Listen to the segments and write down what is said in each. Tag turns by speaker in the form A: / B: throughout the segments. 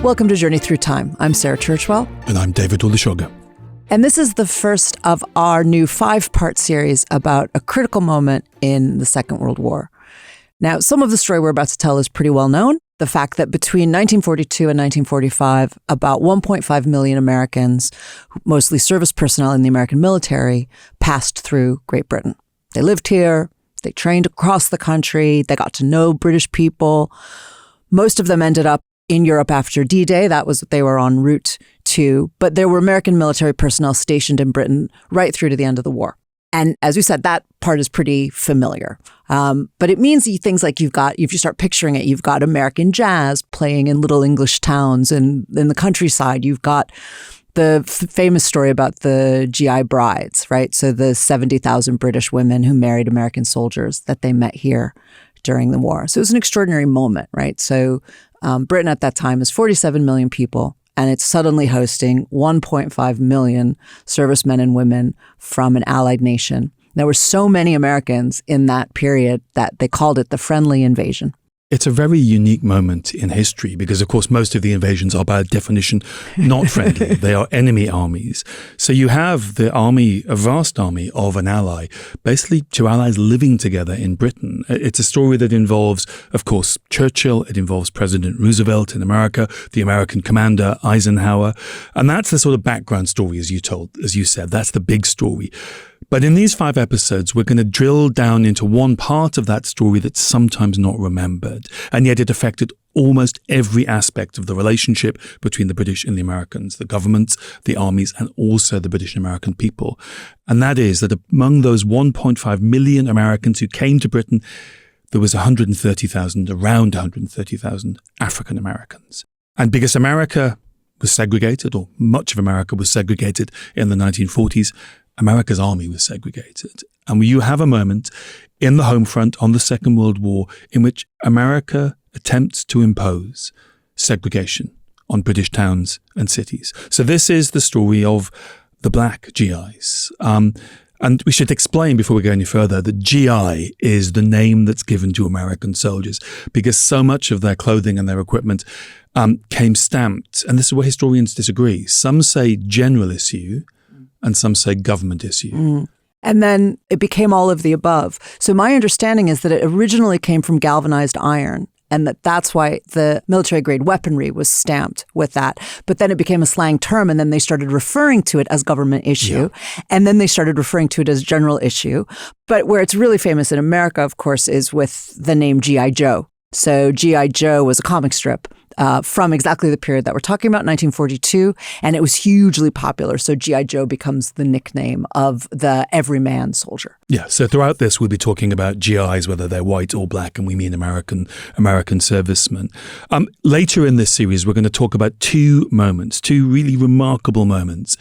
A: Welcome to Journey Through Time. I'm Sarah Churchwell.
B: And I'm David Olusoga.
A: And this is the first of our new 5-part series about a critical moment in the Second World War. Now, some of the story we're about to tell is pretty well known. The fact that between 1942 and 1945, about 1.5 million Americans, mostly service personnel in the American military, passed through Great Britain. They lived here, they trained across the country, they got to know British people. Most of them ended up in Europe after D-Day. That was what they were en route to. But there were American military personnel stationed in Britain right through to the end of the war. And as we said, that part is pretty familiar. But it means things like if you start picturing it, you've got American jazz playing in little English towns and in the countryside. You've got the famous story about the GI brides, right? So the 70,000 British women who married American soldiers that they met here during the war. So it was an extraordinary moment, right? So Britain at that time is 47 million people. And it's suddenly hosting 1.5 million servicemen and women from an allied nation. There were so many Americans in that period that they called it the friendly invasion.
B: It's a very unique moment in history because, of course, most of the invasions are by definition not friendly. They are enemy armies. So you have the army, a vast army of an ally, basically two allies living together in Britain. It's a story that involves, of course, Churchill. It involves President Roosevelt in America, the American commander Eisenhower. And that's the sort of background story, as you said. That's the big story. But in these 5 episodes, we're going to drill down into one part of that story that's sometimes not remembered. And yet it affected almost every aspect of the relationship between the British and the Americans, the governments, the armies, and also the British and American people. And that is that among those 1.5 million Americans who came to Britain, there was around 130,000 African Americans. And because America was segregated, or much of America was segregated in the 1940s, America's army was segregated. And you have a moment in the home front on the Second World War in which America attempts to impose segregation on British towns and cities. So this is the story of the black GIs. And we should explain before we go any further that GI is the name that's given to American soldiers because so much of their clothing and their equipment came stamped. And this is where historians disagree. Some say general issue, and some say government issue.
A: And then it became all of the above. So my understanding is that it originally came from galvanized iron and that's why the military-grade weaponry was stamped with that. But then it became a slang term, and then they started referring to it as government issue. Yeah. And then they started referring to it as general issue. But where it's really famous in America, of course, is with the name G.I. Joe. So G.I. Joe was a comic strip from exactly the period that we're talking about, 1942, and it was hugely popular. So G.I. Joe becomes the nickname of the everyman soldier.
B: Yeah, so throughout this, we'll be talking about GIs, whether they're white or black, and we mean American servicemen. Later in this series, we're going to talk about 2 moments, 2 really remarkable moments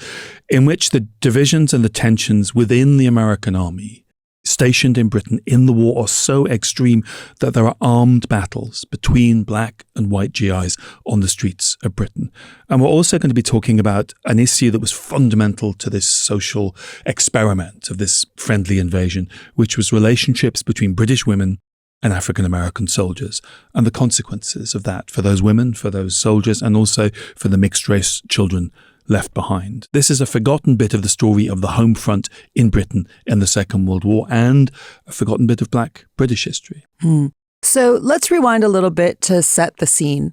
B: in which the divisions and the tensions within the American army stationed in Britain in the war are so extreme that there are armed battles between black and white GIs on the streets of Britain. And we're also going to be talking about an issue that was fundamental to this social experiment of this friendly invasion, which was relationships between British women and African American soldiers and the consequences of that for those women, for those soldiers, and also for the mixed race children left behind. This is a forgotten bit of the story of the home front in Britain in the Second World War and a forgotten bit of black British history.
A: So let's rewind a little bit to set the scene.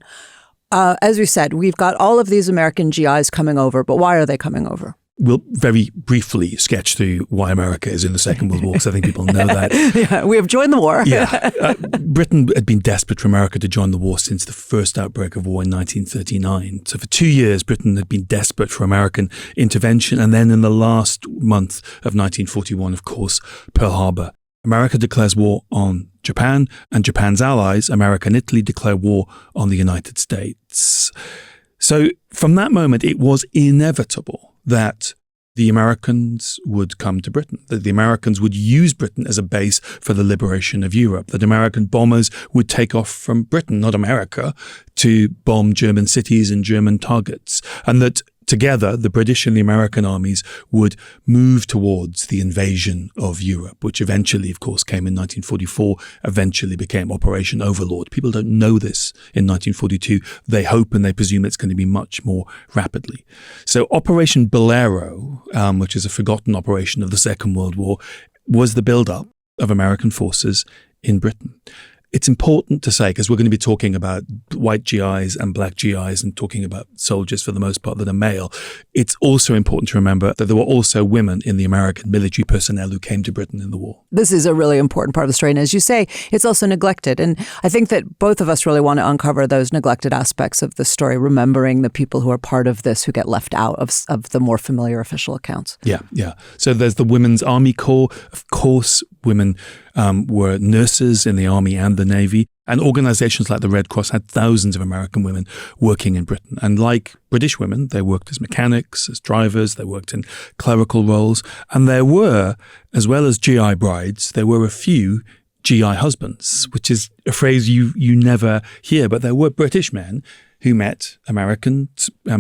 A: As we said, we've got all of these American GIs coming over, but why are they coming over?
B: We'll very briefly sketch through why America is in the Second World War, because I think people know that.
A: Yeah, we have joined the war.
B: Britain had been desperate for America to join the war since the first outbreak of war in 1939. So for 2 years, Britain had been desperate for American intervention. And then in the last month of 1941, of course, Pearl Harbor. America declares war on Japan, and Japan's allies, America and Italy, declare war on the United States. So from that moment, it was inevitable that the Americans would come to Britain, that the Americans would use Britain as a base for the liberation of Europe, that American bombers would take off from Britain, not America, to bomb German cities and German targets, and that together, the British and the American armies would move towards the invasion of Europe, which eventually, of course, came in 1944, eventually became Operation Overlord. People don't know this in 1942. They hope and they presume it's going to be much more rapidly. So Operation Bolero, which is a forgotten operation of the Second World War, was the build-up of American forces in Britain. It's important to say, because we're going to be talking about white GIs and black GIs and talking about soldiers for the most part that are male, it's also important to remember that there were also women in the American military personnel who came to Britain in the war.
A: This is a really important part of the story. And as you say, it's also neglected. And I think that both of us really want to uncover those neglected aspects of the story, remembering the people who are part of this who get left out of the more familiar official accounts.
B: Yeah. So there's the Women's Army Corps. Of course, women were nurses in the Army and the Navy, and organizations like the Red Cross had thousands of American women working in Britain. And like British women, they worked as mechanics, as drivers, they worked in clerical roles. And there were, as well as GI brides, there were a few GI husbands, which is a phrase you never hear, but there were British men who met American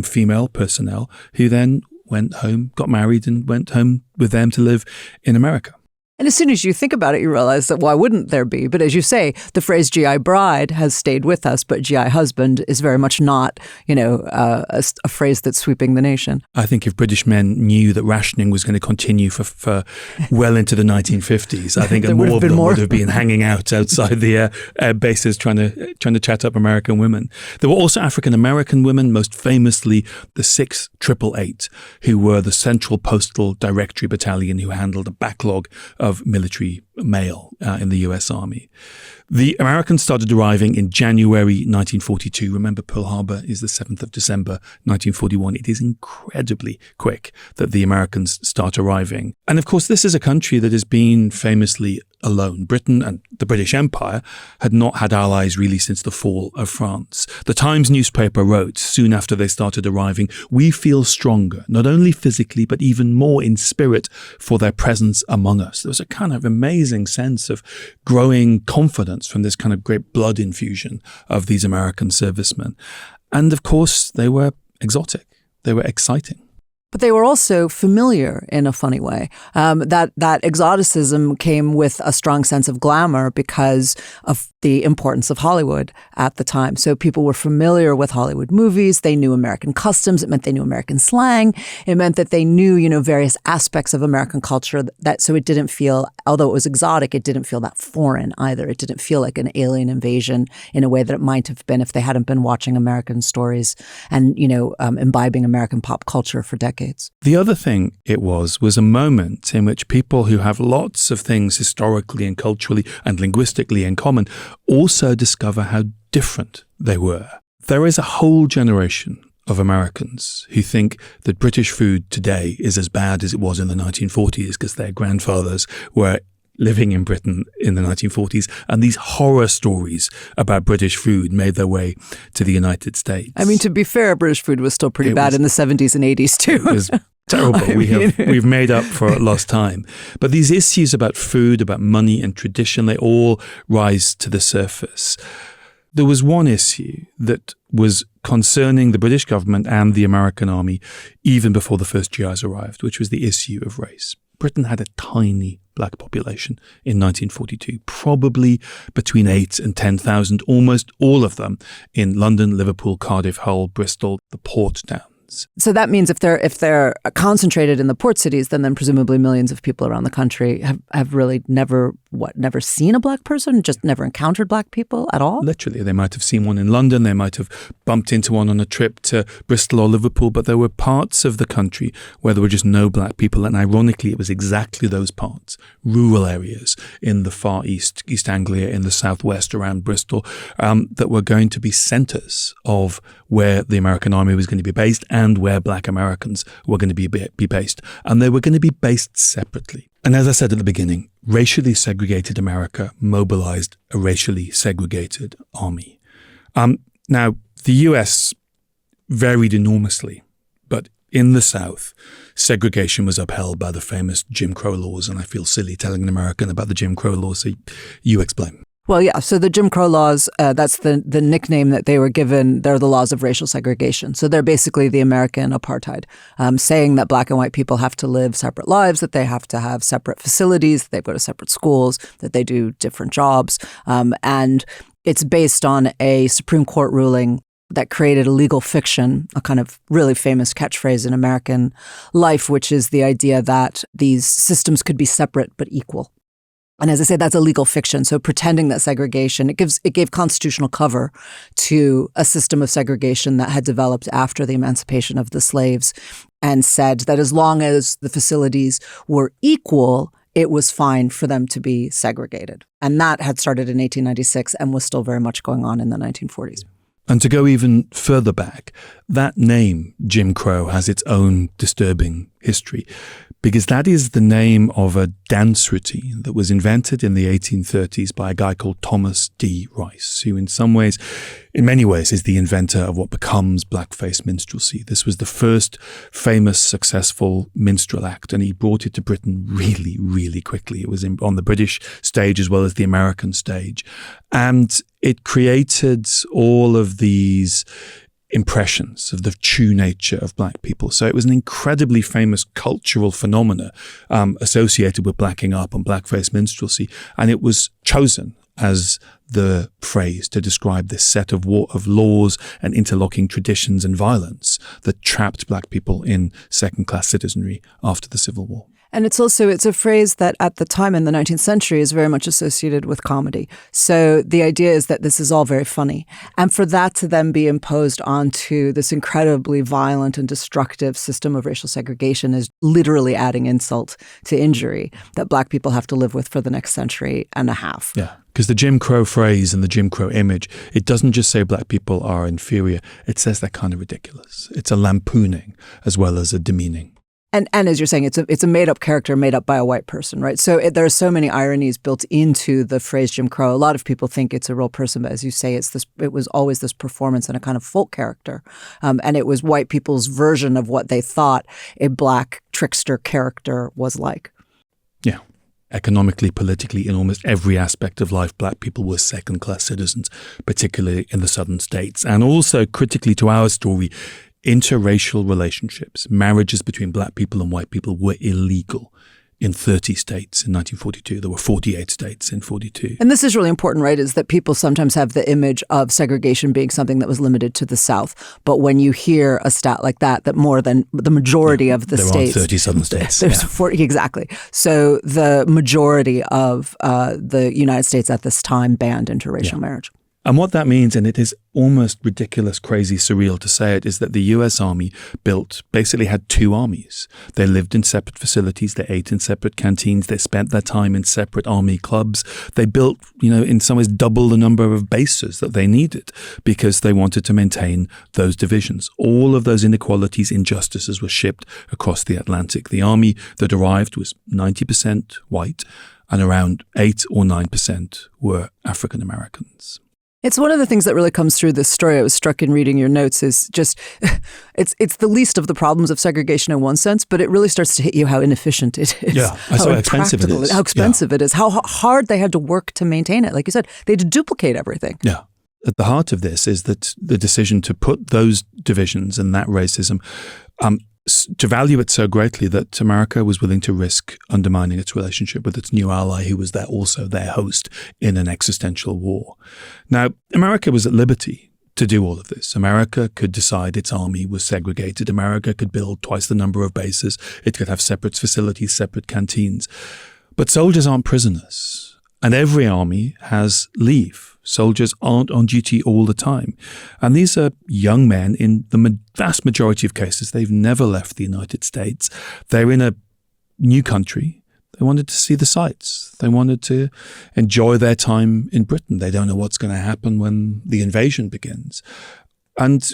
B: female personnel who then went home, got married, and went home with them to live in America.
A: And as soon as you think about it, you realize that why wouldn't there be? But as you say, the phrase GI bride has stayed with us, but GI husband is very much not, a phrase that's sweeping the nation.
B: I think if British men knew that rationing was going to continue for well into the 1950s, I think more of them would have been hanging out outside the bases trying to chat up American women. There were also African American women, most famously the 6th 888, who were the Central Postal Directory Battalion who handled a backlog of military male in the US Army. The Americans started arriving in January 1942. Remember, Pearl Harbor is the 7th of December, 1941. It is incredibly quick that the Americans start arriving. And of course, this is a country that has been famously alone. Britain and the British Empire had not had allies really since the fall of France. The Times newspaper wrote soon after they started arriving, "We feel stronger, not only physically, but even more in spirit for their presence among us." There was a kind of amazing sense of growing confidence from this kind of great blood infusion of these American servicemen. And of course, they were exotic. They were exciting.
A: But they were also familiar in a funny way. That exoticism came with a strong sense of glamour because of the importance of Hollywood at the time. So people were familiar with Hollywood movies. They knew American customs. It meant they knew American slang. It meant that they knew, various aspects of American culture. So it didn't feel, although it was exotic, it didn't feel that foreign either. It didn't feel like an alien invasion in a way that it might have been if they hadn't been watching American stories and, imbibing American pop culture for decades.
B: The other thing it was a moment in which people who have lots of things historically and culturally and linguistically in common also discover how different they were. There is a whole generation of Americans who think that British food today is as bad as it was in the 1940s because their grandfathers were living in Britain in the 1940s, and these horror stories about British food made their way to the United States.
A: I mean, to be fair, British food was still pretty bad in the 70s and 80s too.
B: It was terrible. We've made up for lost time. But these issues about food, about money and tradition, they all rise to the surface. There was one issue that was concerning the British government and the American army even before the first GIs arrived, which was the issue of race. Britain had a tiny black population in 1942, probably between 8 and 10,000, almost all of them in London, Liverpool, Cardiff, Hull, Bristol, the port towns.
A: So that means if they're concentrated in the port cities, then presumably millions of people around the country have really never seen a black person, just never encountered black people at all?
B: Literally, they might have seen one in London, they might have bumped into one on a trip to Bristol or Liverpool, but there were parts of the country where there were just no black people, and ironically, it was exactly those parts, rural areas in the far east, East Anglia, in the southwest around Bristol, that were going to be centres of where the American army was going to be based and where black Americans were going to be based. And they were going to be based separately. And as I said at the beginning, racially segregated America mobilized a racially segregated army. Now, the US varied enormously, but in the South, segregation was upheld by the famous Jim Crow laws. And I feel silly telling an American about the Jim Crow laws, so you explain.
A: Well, yeah. So the Jim Crow laws, that's the nickname that they were given. They're the laws of racial segregation. So they're basically the American apartheid, saying that black and white people have to live separate lives, that they have to have separate facilities, that they go to separate schools, that they do different jobs. And it's based on a Supreme Court ruling that created a legal fiction, a kind of really famous catchphrase in American life, which is the idea that these systems could be separate but equal. And as I say, that's a legal fiction. So pretending that segregation, it gave constitutional cover to a system of segregation that had developed after the emancipation of the slaves, and said that as long as the facilities were equal, it was fine for them to be segregated. And that had started in 1896 and was still very much going on in the 1940s.
B: And to go even further back, that name, Jim Crow, has its own disturbing history, because that is the name of a dance routine that was invented in the 1830s by a guy called Thomas D. Rice, who in many ways, is the inventor of what becomes blackface minstrelsy. This was the first famous, successful minstrel act, and he brought it to Britain really, really quickly. It was on the British stage as well as the American stage. And it created all of these impressions of the true nature of black people. So it was an incredibly famous cultural phenomena associated with blacking up and blackface minstrelsy. And it was chosen as the phrase to describe this set of laws and interlocking traditions and violence that trapped black people in second-class citizenry after the Civil War.
A: And it's a phrase that at the time in the 19th century is very much associated with comedy. So the idea is that this is all very funny. And for that to then be imposed onto this incredibly violent and destructive system of racial segregation is literally adding insult to injury that black people have to live with for the next century and a half.
B: Yeah, because the Jim Crow phrase and the Jim Crow image, it doesn't just say black people are inferior. It says they're kind of ridiculous. It's a lampooning as well as a demeaning.
A: And as you're saying, it's a made-up character made up by a white person, right? So there are so many ironies built into the phrase Jim Crow. A lot of people think it's a real person, but as you say, it was always this performance and a kind of folk character. And it was white people's version of what they thought a black trickster character was like.
B: Yeah. Economically, politically, in almost every aspect of life, black people were second-class citizens, particularly in the southern states. And also, critically to our story, interracial relationships, marriages between black people and white people were illegal in 30 states in 1942. There were 48 states in 42.
A: And this is really important, right, is that people sometimes have the image of segregation being something that was limited to the South. But when you hear a stat like that more than the majority of the states.
B: There are 30 southern states.
A: There's 40, exactly. So the majority of the United States at this time banned interracial marriage.
B: And what that means, and it is almost ridiculous, crazy, surreal to say it, is that the US Army basically had two armies. They lived in separate facilities. They ate in separate canteens. They spent their time in separate army clubs. They built, in some ways double the number of bases that they needed because they wanted to maintain those divisions. All of those inequalities, injustices were shipped across the Atlantic. The army that arrived was 90% white and around 8 or 9% were African Americans.
A: It's one of the things that really comes through this story. I was struck in reading your notes is just, it's the least of the problems of segregation in one sense, but it really starts to hit you how inefficient it is.
B: Yeah, how expensive it is.
A: How expensive it is, how hard they had to work to maintain it. Like you said, they had to duplicate everything.
B: Yeah. At the heart of this is that the decision to put those divisions and that racism to value it so greatly that America was willing to risk undermining its relationship with its new ally, who was also their host in an existential war. Now, America was at liberty to do all of this. America could decide its army was segregated. America could build twice the number of bases. It could have separate facilities, separate canteens. But soldiers aren't prisoners. And every army has leave. Soldiers aren't on duty all the time. And these are young men. In the vast majority of cases, they've never left the United States. They're in a new country. They wanted to see the sights. They wanted to enjoy their time in Britain. They don't know what's going to happen when the invasion begins. And,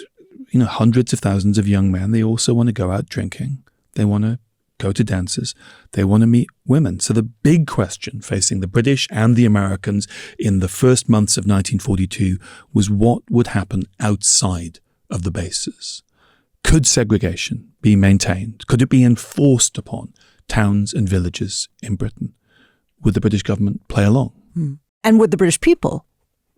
B: hundreds of thousands of young men, they also want to go out drinking. They want to go to dances. They want to meet women. So the big question facing the British and the Americans in the first months of 1942 was what would happen outside of the bases. Could segregation be maintained? Could it be enforced upon towns and villages in Britain? Would the British government play along?
A: And would the British people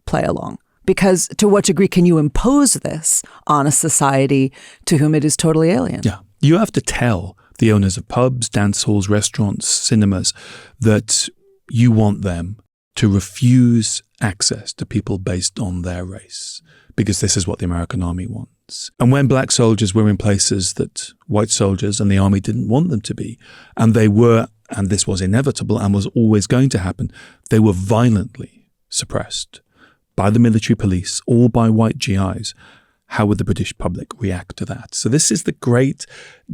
A: play along? Because to what degree can you impose this on a society to whom it is totally alien?
B: Yeah. You have to tell the owners of pubs, dance halls, restaurants, cinemas that you want them to refuse access to people based on their race, because this is what the American army wants. And when black soldiers were in places that white soldiers and the army didn't want them to be, and they were, and this was inevitable and was always going to happen, they were violently suppressed by the military police or by white GIs. How would the British public react to that? So this is the great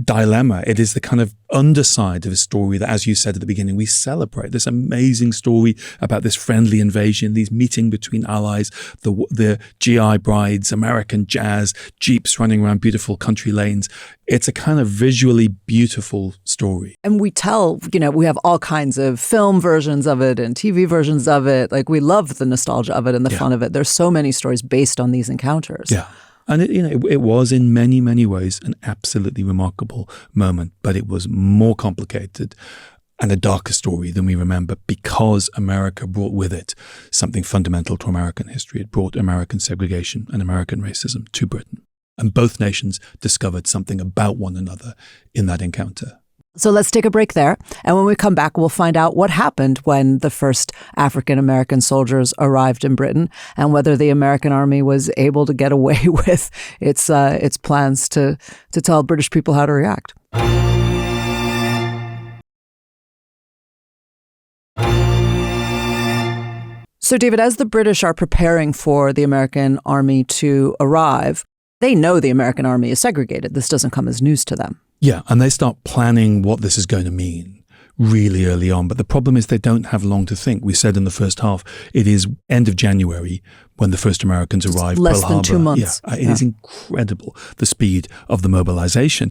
B: dilemma. It is the kind of underside of a story that, as you said at the beginning, we celebrate this amazing story about this friendly invasion, these meeting between allies, the GI brides, American jazz, jeeps running around beautiful country lanes. It's a kind of visually beautiful story.
A: And we tell, we have all kinds of film versions of it and TV versions of it. Like, we love the nostalgia of it and the fun of it. There's so many stories based on these encounters.
B: Yeah. And it was in many, many ways an absolutely remarkable moment, but it was more complicated and a darker story than we remember, because America brought with it something fundamental to American history. It brought American segregation and American racism to Britain. And both nations discovered something about one another in that encounter.
A: So let's take a break there. And when we come back, we'll find out what happened when the first African-American soldiers arrived in Britain, and whether the American army was able to get away with its plans to tell British people how to react. So, David, as the British are preparing for the American army to arrive, they know the American army is segregated. This doesn't come as news to them.
B: Yeah, and they start planning what this is going to mean really early on. But the problem is they don't have long to think. We said in the first half, it is end of January when the first Americans arrived.
A: Less than 2 months.
B: Yeah, it is incredible, the speed of the mobilization.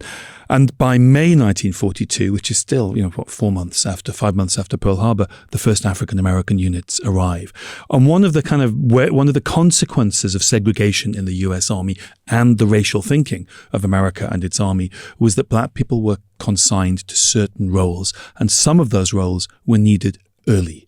B: And by May 1942, which is still, 5 months after Pearl Harbor, the first African-American units arrive. And one of the consequences of segregation in the US Army and the racial thinking of America and its army was that black people were consigned to certain roles, and some of those roles were needed early,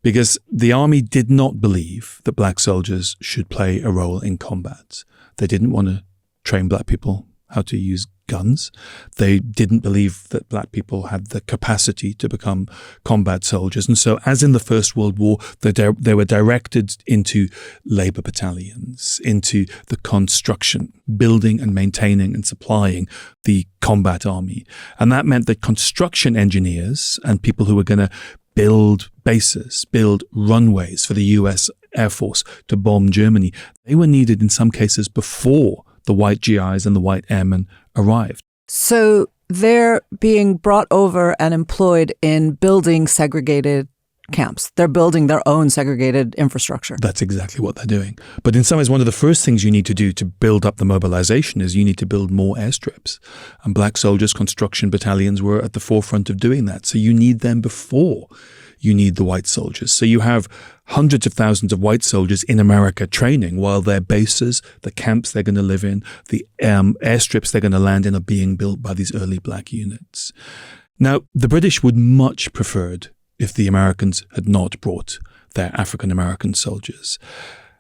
B: because the army did not believe that black soldiers should play a role in combat. They didn't want to train black people how to use guns. They didn't believe that black people had the capacity to become combat soldiers. And so, as in the First World War, they were directed into labor battalions, into the construction, building and maintaining and supplying the combat army. And that meant that construction engineers and people who were going to build bases, build runways for the US Air Force to bomb Germany, they were needed in some cases before the white GIs and the white airmen arrived.
A: So they're being brought over and employed in building segregated camps. They're building their own segregated infrastructure.
B: That's exactly what they're doing. But in some ways, one of the first things you need to do to build up the mobilization is you need to build more airstrips. And black soldiers, construction battalions were at the forefront of doing that. So you need them before you need the white soldiers. So you have hundreds of thousands of white soldiers in America training while their bases, the camps they're going to live in, the airstrips they're going to land in are being built by these early black units. Now, the British would much preferred if the Americans had not brought their African-American soldiers.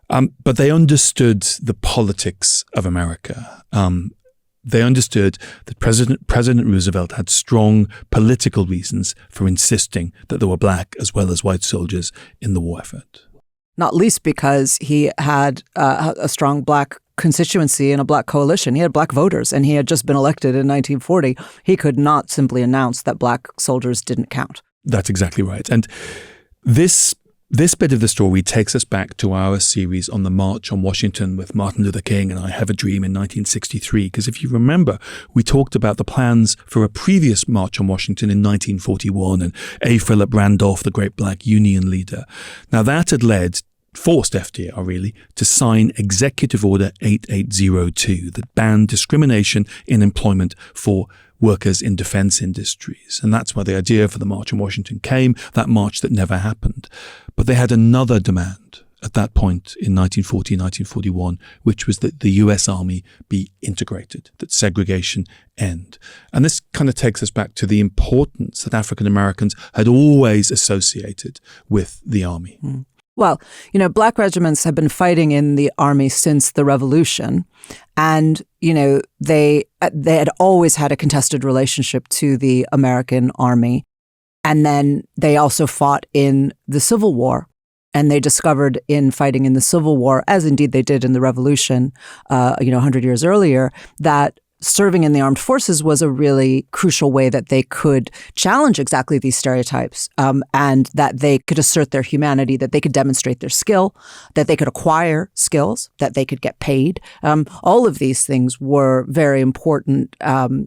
B: But they understood the politics of America. They understood that President Roosevelt had strong political reasons for insisting that there were black as well as white soldiers in the war effort.
A: Not least because he had a strong black constituency and a black coalition. He had black voters, and he had just been elected in 1940. He could not simply announce that black soldiers didn't count.
B: That's exactly right. And this bit of the story takes us back to our series on the March on Washington with Martin Luther King and I Have a Dream in 1963. Because if you remember, we talked about the plans for a previous March on Washington in 1941 and A. Philip Randolph, the great black union leader. Now that had forced FDR really to sign Executive Order 8802 that banned discrimination in employment for workers in defense industries. And that's where the idea for the March on Washington came, that march that never happened. But they had another demand at that point in 1940, 1941, which was that the US Army be integrated, that segregation end. And this kind of takes us back to the importance that African Americans had always associated with the army.
A: Well, black regiments have been fighting in the army since the Revolution. And, they had always had a contested relationship to the American army. And then they also fought in the Civil War. And they discovered in fighting in the Civil War, as indeed they did in the Revolution, 100 years earlier, that serving in the armed forces was a really crucial way that they could challenge exactly these stereotypes, and that they could assert their humanity, that they could demonstrate their skill, that they could acquire skills, that they could get paid. All of these things were very important,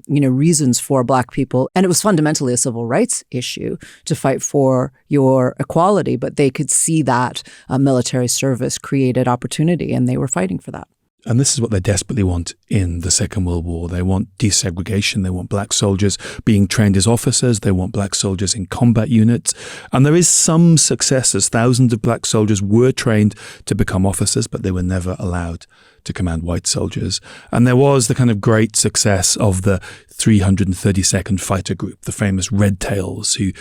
A: reasons for Black people. And it was fundamentally a civil rights issue to fight for your equality, but they could see that military service created opportunity, and they were fighting for that.
B: And this is what they desperately want in the Second World War. They want desegregation. They want black soldiers being trained as officers. They want black soldiers in combat units. And there is some success, as thousands of black soldiers were trained to become officers, but they were never allowed to command white soldiers. And there was the kind of great success of the 332nd Fighter Group, the famous Red Tails, who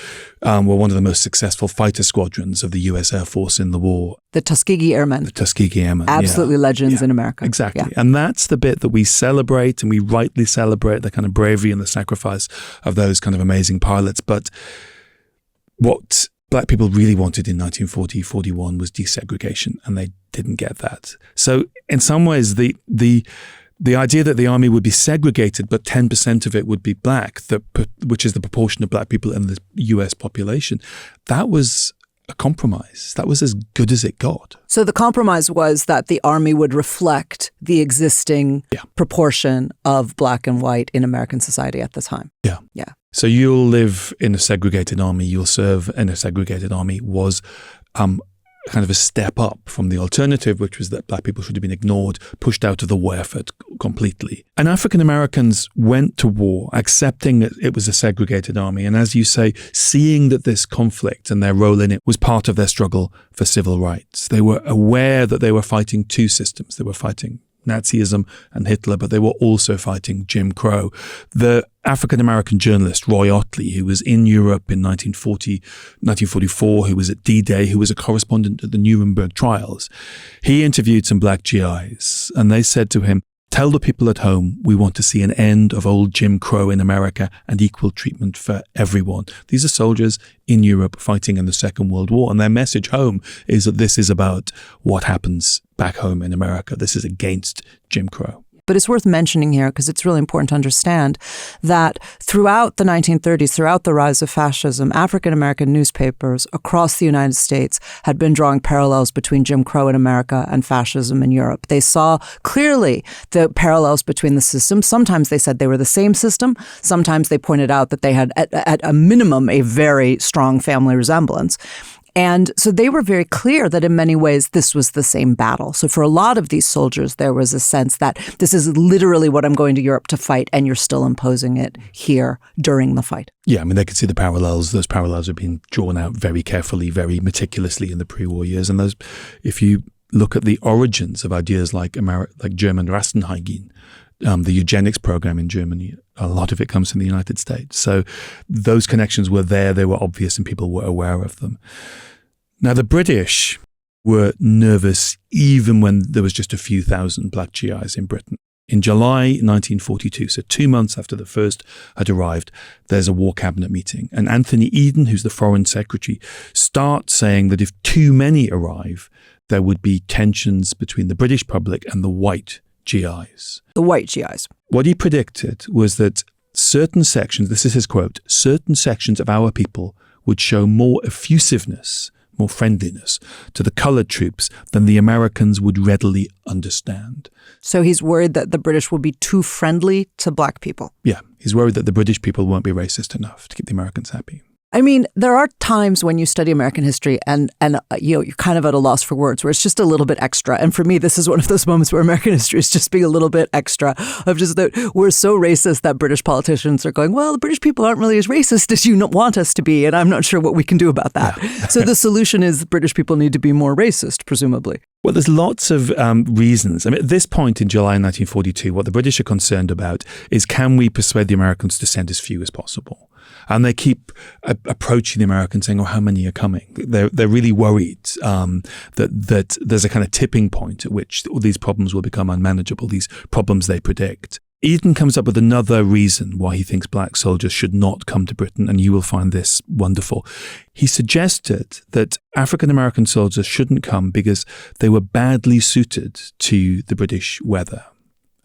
B: were one of the most successful fighter squadrons of the U.S. Air Force in the war.
A: The Tuskegee Airmen.
B: The Tuskegee Airmen.
A: Absolutely legends in America.
B: Exactly. Yeah. And that's the bit that we celebrate, and we rightly celebrate the kind of bravery and the sacrifice of those kind of amazing pilots. But what Black people really wanted in 1940-41 was desegregation, and they didn't get that. So in some ways, the idea that the army would be segregated, but 10% of it would be black, which is the proportion of black people in the US population, that was a compromise. That was as good as it got.
A: So the compromise was that the army would reflect the existing proportion of black and white in American society at the time.
B: Yeah.
A: Yeah.
B: So you'll live in a segregated army, you'll serve in a segregated army was kind of a step up from the alternative, which was that black people should have been ignored, pushed out of the war effort completely. And African Americans went to war accepting that it was a segregated army. And as you say, seeing that this conflict and their role in it was part of their struggle for civil rights. They were aware that they were fighting two systems. They were fighting Nazism and Hitler, but they were also fighting Jim Crow. The African-American journalist Roy Otley, who was in Europe in 1944, who was at D-Day, who was a correspondent at the Nuremberg trials, he interviewed some black GIs, and they said to him, "Tell the people at home we want to see an end of old Jim Crow in America and equal treatment for everyone." These are soldiers in Europe fighting in the Second World War, and their message home is that this is about what happens back home in America. This is against Jim Crow.
A: But it's worth mentioning here, because it's really important to understand that throughout the 1930s, throughout the rise of fascism, African-American newspapers across the United States had been drawing parallels between Jim Crow in America and fascism in Europe. They saw clearly the parallels between the systems. Sometimes they said they were the same system. Sometimes they pointed out that they had, at a minimum, a very strong family resemblance. And so they were very clear that in many ways this was the same battle. So for a lot of these soldiers, there was a sense that this is literally what I'm going to Europe to fight, and you're still imposing it here during the fight.
B: Yeah, I mean, they could see the parallels. Those parallels have been drawn out very carefully, very meticulously in the pre-war years. And those, if you look at the origins of ideas like German Rassenhygiene, the eugenics program in Germany, a lot of it comes from the United States. So those connections were there, they were obvious, and people were aware of them. Now, the British were nervous even when there was just a few thousand black GIs in Britain. In July 1942, so 2 months after the first had arrived, there's a war cabinet meeting. And Anthony Eden, who's the foreign secretary, starts saying that if too many arrive, there would be tensions between the British public and the white GIs.
A: The white GIs.
B: What he predicted was that certain sections, this is his quote, certain sections of our people would show more effusiveness, more friendliness to the colored troops than the Americans would readily understand.
A: So he's worried that the British will be too friendly to black people.
B: Yeah, he's worried that the British people won't be racist enough to keep the Americans happy.
A: I mean, there are times when you study American history and you're kind of at a loss for words, where it's just a little bit extra. And for me, this is one of those moments where American history is just being a little bit extra, of just that we're so racist that British politicians are going, well, the British people aren't really as racist as you want us to be, and I'm not sure what we can do about that. Yeah. So the solution is British people need to be more racist, presumably.
B: Well, there's lots of reasons. I mean, at this point in July 1942, what the British are concerned about is, can we persuade the Americans to send as few as possible? And they keep approaching the Americans saying, how many are coming? They're really worried that there's a kind of tipping point at which all these problems will become unmanageable, these problems they predict. Eden comes up with another reason why he thinks black soldiers should not come to Britain, and you will find this wonderful. He suggested that African-American soldiers shouldn't come because they were badly suited to the British weather.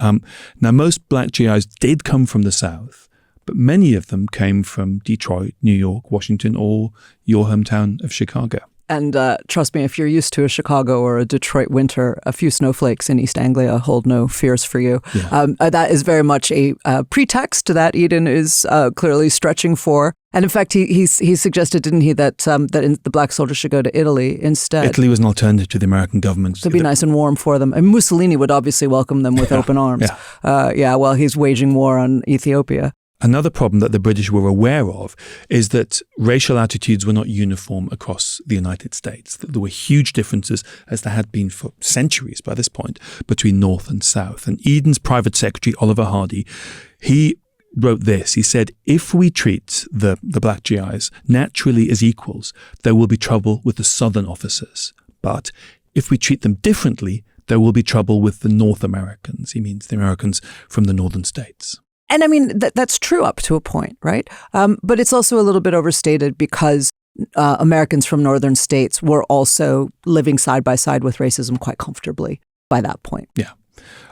B: Now, most black GIs did come from the South, but many of them came from Detroit, New York, Washington, or your hometown of Chicago.
A: And trust me, if you're used to a Chicago or a Detroit winter, a few snowflakes in East Anglia hold no fears for you. Yeah. That is very much a pretext that Eden is clearly stretching for. And in fact, he suggested, didn't he, that the black soldiers should go to Italy instead.
B: Italy was an alternative to the American government.
A: To be nice and warm for them. And Mussolini would obviously welcome them with open arms. While he's waging war on Ethiopia.
B: Another problem that the British were aware of is that racial attitudes were not uniform across the United States. There were huge differences, as there had been for centuries by this point, between North and South. And Eden's private secretary, Oliver Hardy, he wrote this. He said, if we treat the black GIs naturally as equals, there will be trouble with the Southern officers. But if we treat them differently, there will be trouble with the North Americans. He means the Americans from the northern states.
A: And I mean, that's true up to a point, right? But it's also a little bit overstated because Americans from northern states were also living side by side with racism quite comfortably by that point.
B: Yeah.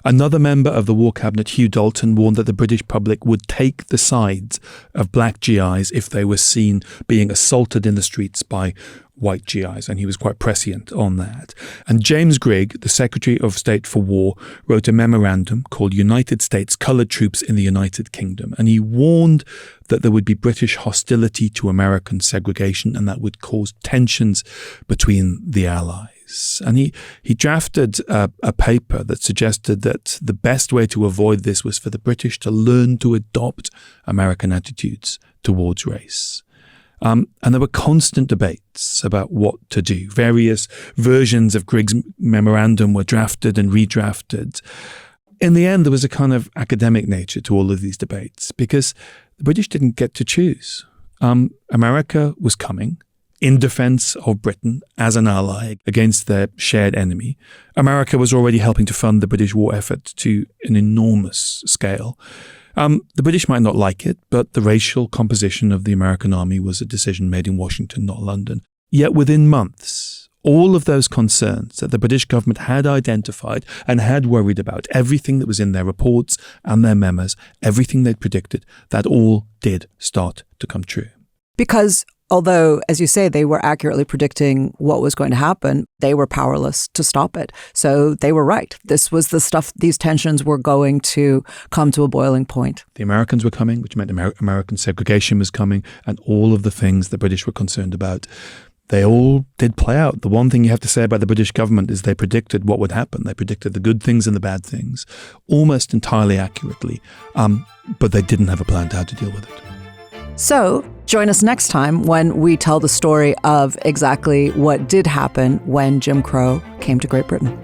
B: Another member of the War Cabinet, Hugh Dalton, warned that the British public would take the sides of black GIs if they were seen being assaulted in the streets by white GIs, and he was quite prescient on that. And James Grigg, the Secretary of State for War, wrote a memorandum called United States Coloured Troops in the United Kingdom, and he warned that there would be British hostility to American segregation, and that would cause tensions between the Allies. And he drafted a paper that suggested that the best way to avoid this was for the British to learn to adopt American attitudes towards race. And there were constant debates about what to do. Various versions of Grigg's memorandum were drafted and redrafted. In the end, there was a kind of academic nature to all of these debates because the British didn't get to choose. America was coming in defense of Britain as an ally against their shared enemy. America was already helping to fund the British war effort to an enormous scale. The British might not like it, but the racial composition of the American army was a decision made in Washington, not London. Yet within months, all of those concerns that the British government had identified and had worried about, everything that was in their reports and their memos, everything they'd predicted, that all did start to come true.
A: Because although, as you say, they were accurately predicting what was going to happen, they were powerless to stop it. So they were right. This was the stuff, these tensions were going to come to a boiling point.
B: The Americans were coming, which meant American segregation was coming, and all of the things the British were concerned about, they all did play out. The one thing you have to say about the British government is they predicted what would happen. They predicted the good things and the bad things almost entirely accurately, but they didn't have a plan to how to deal with it.
A: So join us next time when we tell the story of exactly what did happen when Jim Crow came to Great Britain.